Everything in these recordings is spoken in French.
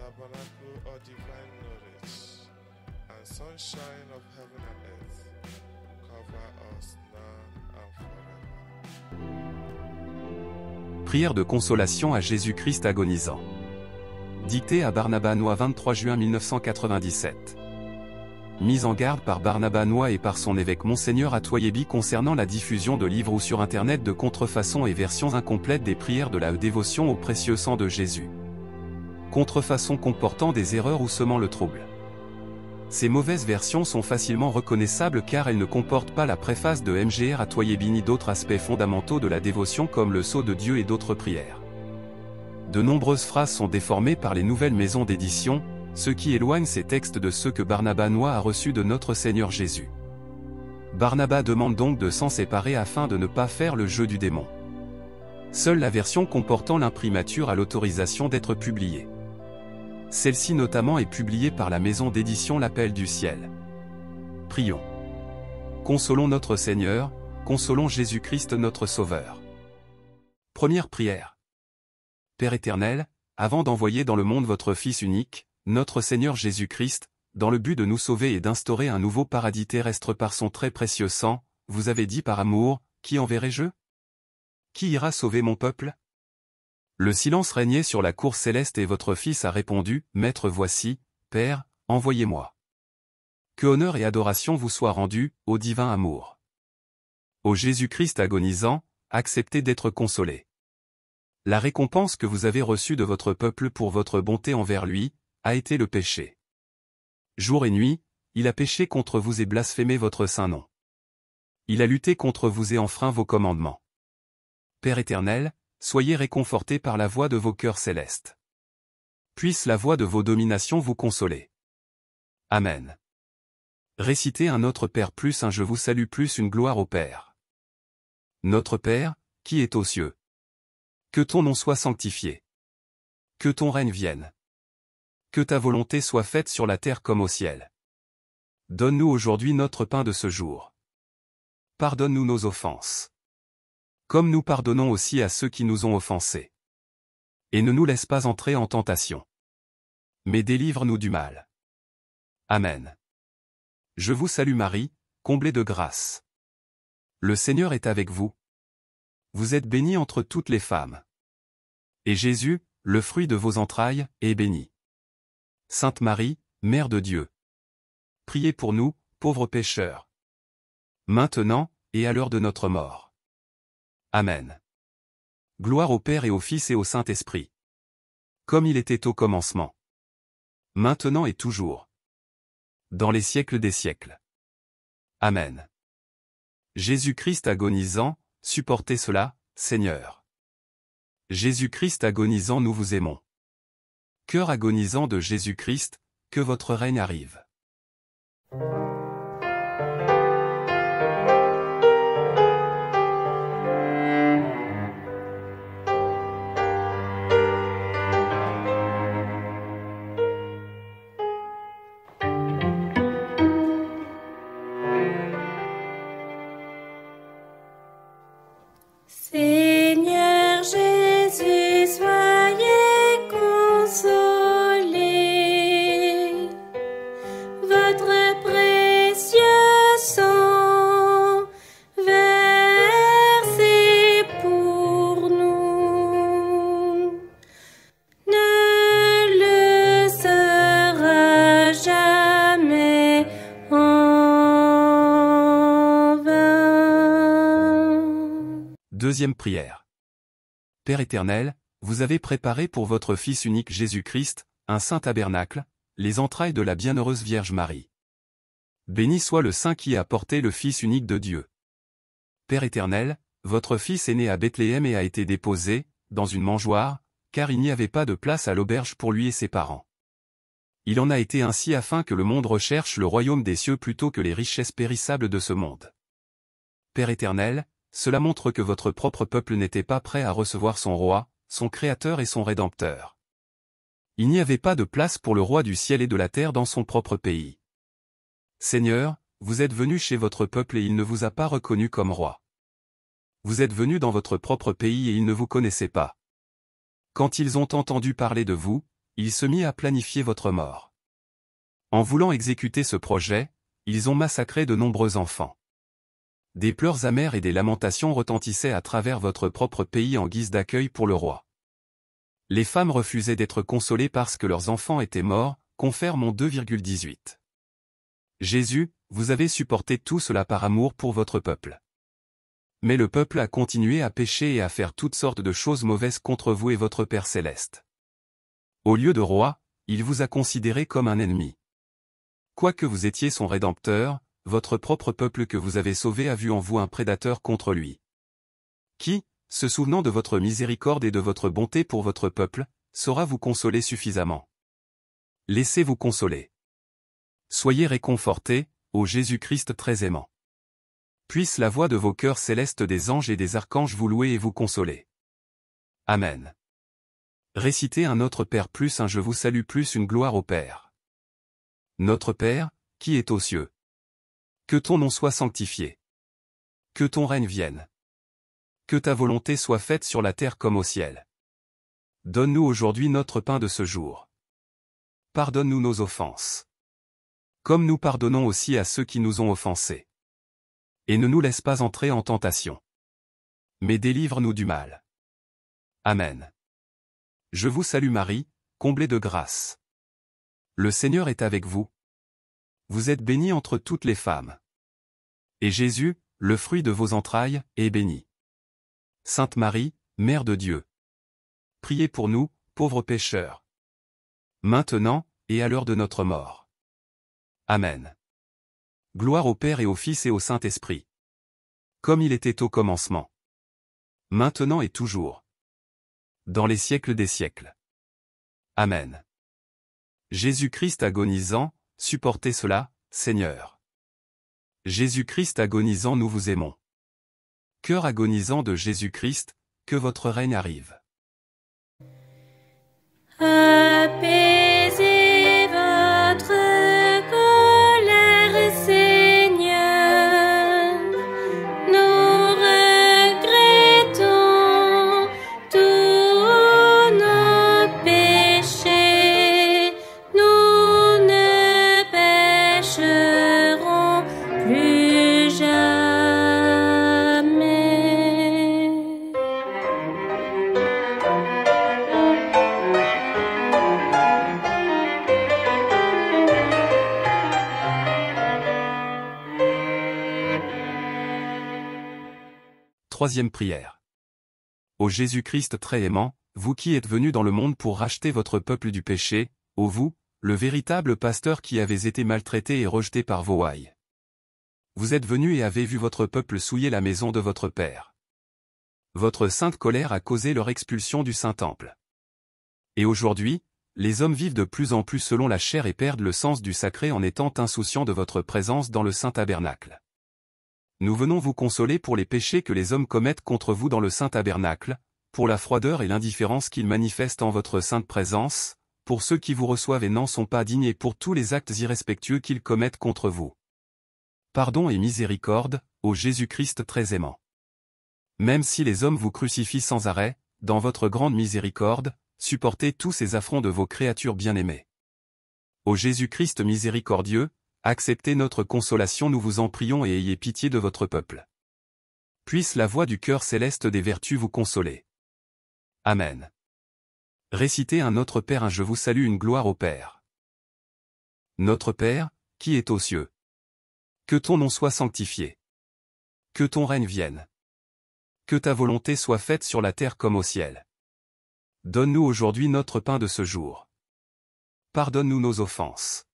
tabernacle or divine knowledge, and sunshine of heaven and earth, cover us now and forever. Prière de consolation à Jésus-Christ agonisant. Dictée à Barnabas Noy 23 juin 1997. Mise en garde par Barnabas Noy et par son évêque Monseigneur Atoyebi concernant la diffusion de livres ou sur Internet de contrefaçons et versions incomplètes des prières de la dévotion au précieux sang de Jésus. Contrefaçons comportant des erreurs ou semant le trouble. Ces mauvaises versions sont facilement reconnaissables car elles ne comportent pas la préface de Mgr Atoyebi ni d'autres aspects fondamentaux de la dévotion comme le sceau de Dieu et d'autres prières. De nombreuses phrases sont déformées par les nouvelles maisons d'édition, ce qui éloigne ces textes de ceux que Barnabas Noy a reçus de notre Seigneur Jésus. Barnabas demande donc de s'en séparer afin de ne pas faire le jeu du démon. Seule la version comportant l'imprimature a l'autorisation d'être publiée. Celle-ci notamment est publiée par la maison d'édition L'Appel du Ciel. Prions. Consolons notre Seigneur, consolons Jésus-Christ notre Sauveur. Première prière. Père éternel, avant d'envoyer dans le monde votre Fils unique, notre Seigneur Jésus-Christ, dans le but de nous sauver et d'instaurer un nouveau paradis terrestre par son très précieux sang, vous avez dit par amour, qui enverrai-je? Qui ira sauver mon peuple? Le silence régnait sur la cour céleste et votre Fils a répondu, Maître voici, Père, envoyez-moi. Que honneur et adoration vous soient rendus, ô divin amour. Ô Jésus-Christ agonisant, acceptez d'être consolé. La récompense que vous avez reçue de votre peuple pour votre bonté envers lui, a été le péché. Jour et nuit, il a péché contre vous et blasphémé votre saint nom. Il a lutté contre vous et enfreint vos commandements. Père éternel, soyez réconfortés par la voix de vos cœurs célestes. Puisse la voix de vos dominations vous consoler. Amen. Récitez un Notre Père plus un Je vous salue plus une gloire au Père. Notre Père, qui est aux cieux. Que ton nom soit sanctifié. Que ton règne vienne. Que ta volonté soit faite sur la terre comme au ciel. Donne-nous aujourd'hui notre pain de ce jour. Pardonne-nous nos offenses. Comme nous pardonnons aussi à ceux qui nous ont offensés. Et ne nous laisse pas entrer en tentation. Mais délivre-nous du mal. Amen. Je vous salue Marie, comblée de grâce. Le Seigneur est avec vous. Vous êtes bénie entre toutes les femmes. Et Jésus, le fruit de vos entrailles, est béni. Sainte Marie, Mère de Dieu. Priez pour nous, pauvres pécheurs. Maintenant, et à l'heure de notre mort. Amen. Gloire au Père et au Fils et au Saint-Esprit. Comme il était au commencement. Maintenant et toujours. Dans les siècles des siècles. Amen. Jésus-Christ agonisant, supportez cela, Seigneur. Jésus-Christ agonisant, nous vous aimons. Cœur agonisant de Jésus-Christ, que votre règne arrive. Seigneur Jésus, soyez consolé. Votre précieux sang versé pour nous ne le sera jamais en vain. Deuxième prière. Père éternel, vous avez préparé pour votre Fils unique Jésus-Christ, un saint tabernacle, les entrailles de la bienheureuse Vierge Marie. Béni soit le Saint qui a porté le Fils unique de Dieu. Père éternel, votre Fils est né à Bethléem et a été déposé, dans une mangeoire, car il n'y avait pas de place à l'auberge pour lui et ses parents. Il en a été ainsi afin que le monde recherche le royaume des cieux plutôt que les richesses périssables de ce monde. Père éternel, cela montre que votre propre peuple n'était pas prêt à recevoir son roi, son créateur et son rédempteur. Il n'y avait pas de place pour le roi du ciel et de la terre dans son propre pays. Seigneur, vous êtes venu chez votre peuple et il ne vous a pas reconnu comme roi. Vous êtes venu dans votre propre pays et ils ne vous connaissaient pas. Quand ils ont entendu parler de vous, il se mit à planifier votre mort. En voulant exécuter ce projet, ils ont massacré de nombreux enfants. Des pleurs amers et des lamentations retentissaient à travers votre propre pays en guise d'accueil pour le roi. Les femmes refusaient d'être consolées parce que leurs enfants étaient morts, confère mon 2,18. Jésus, vous avez supporté tout cela par amour pour votre peuple. Mais le peuple a continué à pécher et à faire toutes sortes de choses mauvaises contre vous et votre Père céleste. Au lieu de roi, il vous a considéré comme un ennemi. Quoique vous étiez son rédempteur, votre propre peuple que vous avez sauvé a vu en vous un prédateur contre lui. Qui, se souvenant de votre miséricorde et de votre bonté pour votre peuple, saura vous consoler suffisamment? Laissez-vous consoler. Soyez réconfortés, ô Jésus-Christ très aimant. Puisse la voix de vos cœurs célestes des anges et des archanges vous louer et vous consoler. Amen. Récitez un Notre Père plus un Je vous salue plus une gloire au Père. Notre Père, qui est aux cieux. Que ton nom soit sanctifié. Que ton règne vienne. Que ta volonté soit faite sur la terre comme au ciel. Donne-nous aujourd'hui notre pain de ce jour. Pardonne-nous nos offenses. Comme nous pardonnons aussi à ceux qui nous ont offensés. Et ne nous laisse pas entrer en tentation. Mais délivre-nous du mal. Amen. Je vous salue Marie, comblée de grâce. Le Seigneur est avec vous. Vous êtes bénie entre toutes les femmes. Et Jésus, le fruit de vos entrailles, est béni. Sainte Marie, Mère de Dieu. Priez pour nous, pauvres pécheurs. Maintenant, et à l'heure de notre mort. Amen. Gloire au Père et au Fils et au Saint-Esprit. Comme il était au commencement. Maintenant et toujours. Dans les siècles des siècles. Amen. Jésus-Christ agonisant, supportez cela, Seigneur. Jésus-Christ agonisant, nous vous aimons. Cœur agonisant de Jésus-Christ, que votre règne arrive. Apaisez votre colère, Seigneur. Nous regrettons tous nos péchés. Nous ne pécherons plus jamais. Troisième prière. Ô Jésus-Christ très aimant, vous qui êtes venu dans le monde pour racheter votre peuple du péché, ô vous, le véritable pasteur qui avez été maltraité et rejeté par vos ouailles. Vous êtes venu et avez vu votre peuple souiller la maison de votre Père. Votre sainte colère a causé leur expulsion du Saint-Temple. Et aujourd'hui, les hommes vivent de plus en plus selon la chair et perdent le sens du sacré en étant insouciants de votre présence dans le Saint-Tabernacle. Nous venons vous consoler pour les péchés que les hommes commettent contre vous dans le Saint-Tabernacle, pour la froideur et l'indifférence qu'ils manifestent en votre sainte présence, pour ceux qui vous reçoivent et n'en sont pas dignes et pour tous les actes irrespectueux qu'ils commettent contre vous. Pardon et miséricorde, ô Jésus-Christ très aimant. Même si les hommes vous crucifient sans arrêt, dans votre grande miséricorde, supportez tous ces affronts de vos créatures bien-aimées. Ô Jésus-Christ miséricordieux, acceptez notre consolation, nous vous en prions, et ayez pitié de votre peuple. Puisse la voix du cœur céleste des vertus vous consoler. Amen. Récitez un Notre Père un Je vous salue une gloire au Père. Notre Père, qui est aux cieux. Que ton nom soit sanctifié. Que ton règne vienne. Que ta volonté soit faite sur la terre comme au ciel. Donne-nous aujourd'hui notre pain de ce jour. Pardonne-nous nos offenses.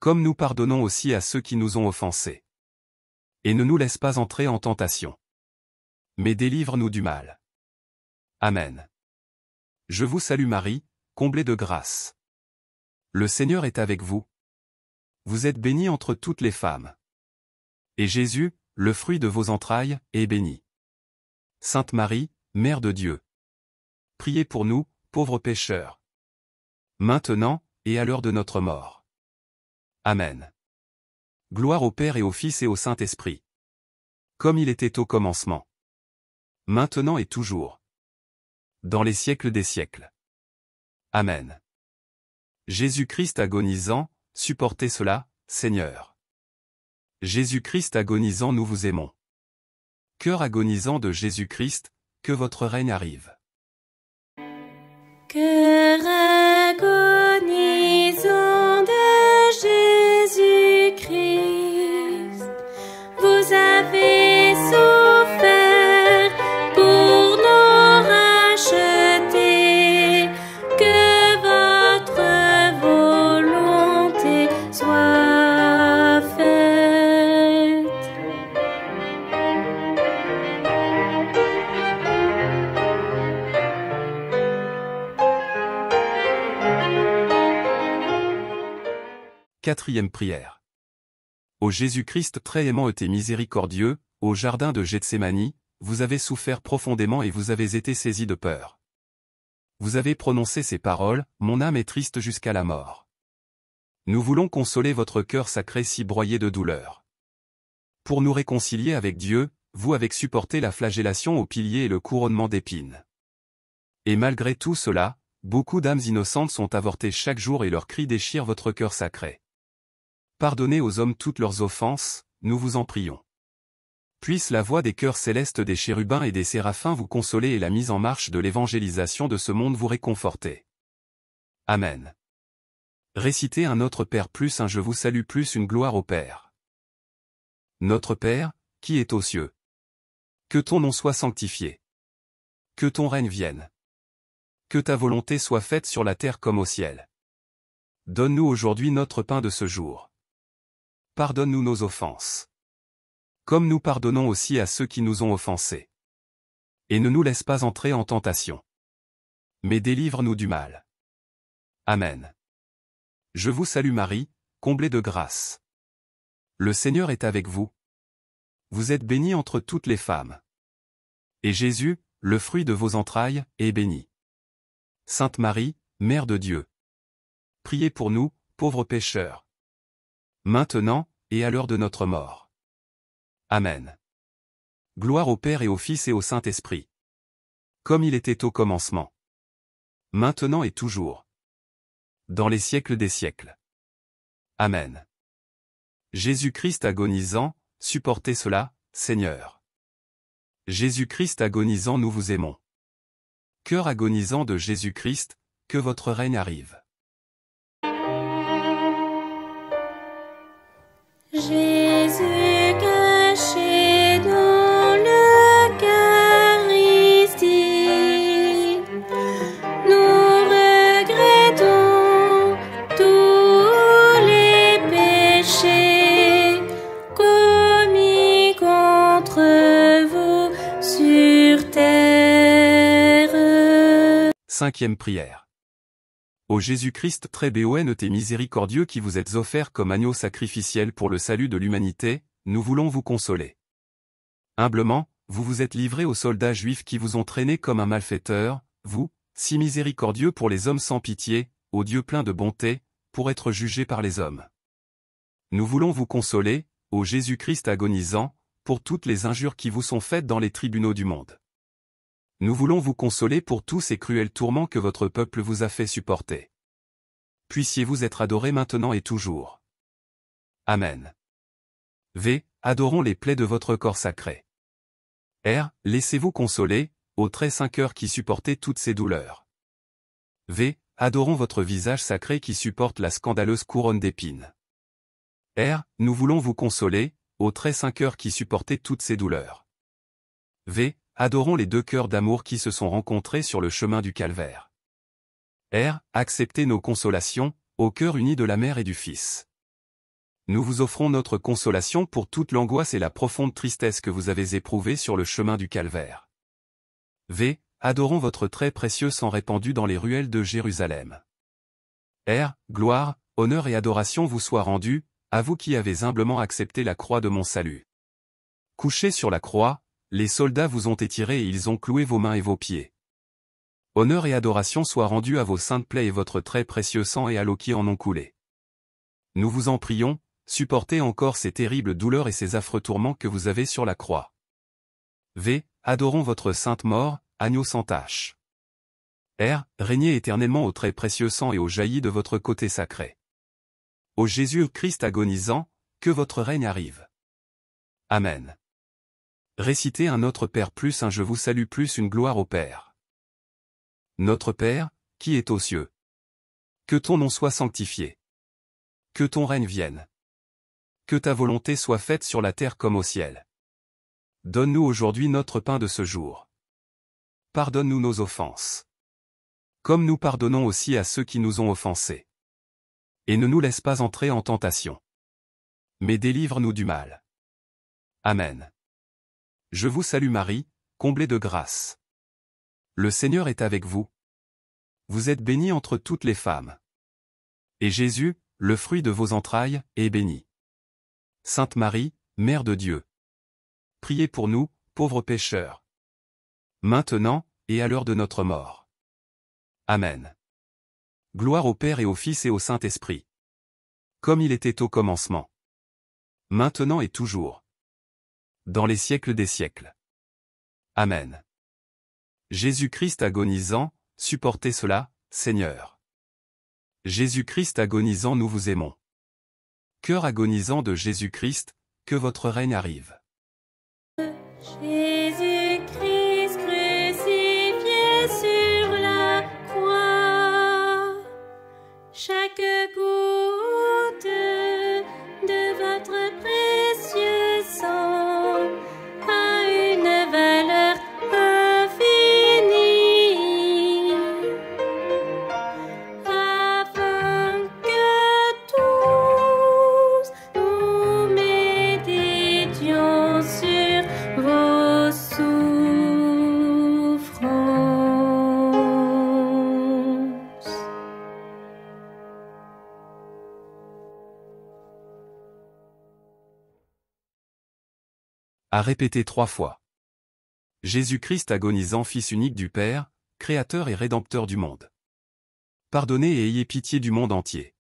Comme nous pardonnons aussi à ceux qui nous ont offensés. Et ne nous laisse pas entrer en tentation. Mais délivre-nous du mal. Amen. Je vous salue Marie, comblée de grâce. Le Seigneur est avec vous. Vous êtes bénie entre toutes les femmes. Et Jésus, le fruit de vos entrailles, est béni. Sainte Marie, Mère de Dieu. Priez pour nous, pauvres pécheurs. Maintenant, et à l'heure de notre mort. Amen. Gloire au Père et au Fils et au Saint-Esprit. Comme il était au commencement. Maintenant et toujours. Dans les siècles des siècles. Amen. Jésus-Christ agonisant, supportez cela, Seigneur. Jésus-Christ agonisant, nous vous aimons. Cœur agonisant de Jésus-Christ, que votre règne arrive. Cœur agonisant de Jésus-Christ, vous avez souffert pour nous racheter, que votre volonté soit faite. Quatrième prière. Ô Jésus-Christ très aimant et miséricordieux, au jardin de Gethsémani, vous avez souffert profondément et vous avez été saisi de peur. Vous avez prononcé ces paroles, mon âme est triste jusqu'à la mort. Nous voulons consoler votre cœur sacré si broyé de douleur. Pour nous réconcilier avec Dieu, vous avez supporté la flagellation au pilier et le couronnement d'épines. Et malgré tout cela, beaucoup d'âmes innocentes sont avortées chaque jour et leurs cris déchirent votre cœur sacré. Pardonnez aux hommes toutes leurs offenses, nous vous en prions. Puisse la voix des chœurs célestes des chérubins et des séraphins vous consoler et la mise en marche de l'évangélisation de ce monde vous réconforter. Amen. Récitez un Notre Père plus un Je vous salue plus une gloire au Père. Notre Père, qui est aux cieux. Que ton nom soit sanctifié. Que ton règne vienne. Que ta volonté soit faite sur la terre comme au ciel. Donne-nous aujourd'hui notre pain de ce jour. Pardonne-nous nos offenses. Comme nous pardonnons aussi à ceux qui nous ont offensés. Et ne nous laisse pas entrer en tentation. Mais délivre-nous du mal. Amen. Je vous salue Marie, comblée de grâce. Le Seigneur est avec vous. Vous êtes bénie entre toutes les femmes. Et Jésus, le fruit de vos entrailles, est béni. Sainte Marie, Mère de Dieu. Priez pour nous, pauvres pécheurs. Maintenant, et à l'heure de notre mort. Amen. Gloire au Père et au Fils et au Saint-Esprit. Comme il était au commencement. Maintenant et toujours. Dans les siècles des siècles. Amen. Jésus-Christ agonisant, supportez cela, Seigneur. Jésus-Christ agonisant, nous vous aimons. Cœur agonisant de Jésus-Christ, que votre règne arrive. Jésus caché dans l'Eucharistie, nous regrettons tous les péchés commis contre vous sur terre. Cinquième prière. Ô Jésus-Christ très béon et miséricordieux qui vous êtes offert comme agneau sacrificiel pour le salut de l'humanité, nous voulons vous consoler. Humblement, vous vous êtes livré aux soldats juifs qui vous ont traîné comme un malfaiteur, vous, si miséricordieux pour les hommes sans pitié, ô Dieu plein de bonté, pour être jugé par les hommes. Nous voulons vous consoler, ô Jésus-Christ agonisant, pour toutes les injures qui vous sont faites dans les tribunaux du monde. Nous voulons vous consoler pour tous ces cruels tourments que votre peuple vous a fait supporter. Puissiez-vous être adorés maintenant et toujours. Amen. V. Adorons les plaies de votre corps sacré. R. Laissez-vous consoler, ô très saint cœur qui supportez toutes ces douleurs. V. Adorons votre visage sacré qui supporte la scandaleuse couronne d'épines. R. Nous voulons vous consoler, ô très saint cœur qui supportez toutes ces douleurs. V. Adorons les deux cœurs d'amour qui se sont rencontrés sur le chemin du calvaire. R. Acceptez nos consolations, au cœur uni de la Mère et du Fils. Nous vous offrons notre consolation pour toute l'angoisse et la profonde tristesse que vous avez éprouvée sur le chemin du calvaire. V. Adorons votre très précieux sang répandu dans les ruelles de Jérusalem. R. Gloire, honneur et adoration vous soient rendus, à vous qui avez humblement accepté la croix de mon salut. Couchés sur la croix, les soldats vous ont étiré et ils ont cloué vos mains et vos pieds. Honneur et adoration soient rendus à vos saintes plaies et votre très précieux sang et à l'eau qui en ont coulé. Nous vous en prions, supportez encore ces terribles douleurs et ces affreux tourments que vous avez sur la croix. V. Adorons votre sainte mort, agneau sans tache. Régnez éternellement au très précieux sang et au jailli de votre côté sacré. Ô Jésus-Christ agonisant, que votre règne arrive. Amen. Récitez un Notre Père plus un Je vous salue plus une gloire au Père. Notre Père, qui est aux cieux. Que ton nom soit sanctifié. Que ton règne vienne. Que ta volonté soit faite sur la terre comme au ciel. Donne-nous aujourd'hui notre pain de ce jour. Pardonne-nous nos offenses. Comme nous pardonnons aussi à ceux qui nous ont offensés. Et ne nous laisse pas entrer en tentation. Mais délivre-nous du mal. Amen. Je vous salue Marie, comblée de grâce. Le Seigneur est avec vous. Vous êtes bénie entre toutes les femmes. Et Jésus, le fruit de vos entrailles, est béni. Sainte Marie, Mère de Dieu. Priez pour nous, pauvres pécheurs. Maintenant, et à l'heure de notre mort. Amen. Gloire au Père et au Fils et au Saint-Esprit. Comme il était au commencement. Maintenant et toujours. Dans les siècles des siècles. Amen. Jésus-Christ agonisant, supportez cela, Seigneur. Jésus-Christ agonisant, nous vous aimons. Cœur agonisant de Jésus-Christ, que votre règne arrive. Jésus-Christ crucifié sur la croix, chaque goutte de votre précieux sang a une valeur infinie, afin que tous nous méditions sur vos souffrances. À répéter 3 fois. Jésus-Christ agonisant, Fils unique du Père, Créateur et Rédempteur du monde. Pardonnez et ayez pitié du monde entier.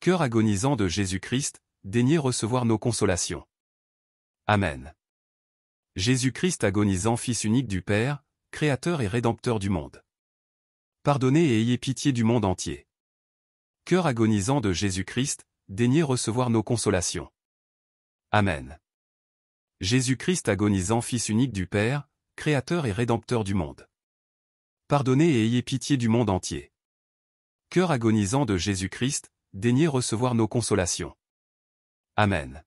Cœur agonisant de Jésus-Christ, daignez recevoir nos consolations. Amen. Jésus-Christ agonisant, Fils unique du Père, Créateur et Rédempteur du monde. Pardonnez et ayez pitié du monde entier. Cœur agonisant de Jésus-Christ, daignez recevoir nos consolations. Amen. Jésus-Christ agonisant, Fils unique du Père, Créateur et Rédempteur du monde. Pardonnez et ayez pitié du monde entier. Cœur agonisant de Jésus-Christ, daignez recevoir nos consolations. Amen.